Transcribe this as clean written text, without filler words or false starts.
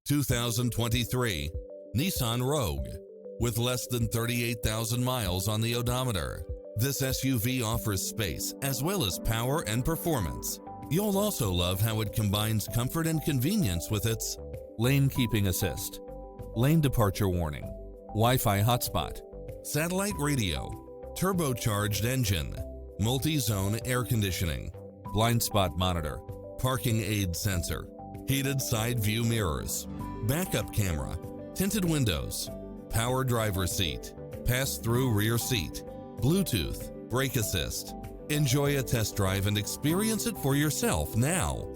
2023 Nissan Rogue. With less than 38,000 miles on the odometer, this SUV offers space as well as power and performance. You'll also love how it combines comfort and convenience with its lane keeping assist, lane departure warning, Wi-Fi hotspot, satellite radio, turbocharged engine, multi-zone air conditioning, blind spot monitor, parking aid sensor, heated side view mirrors, backup camera, tinted windows, power driver seat, pass-through rear seat, Bluetooth, brake assist. Enjoy a test drive and experience it for yourself now.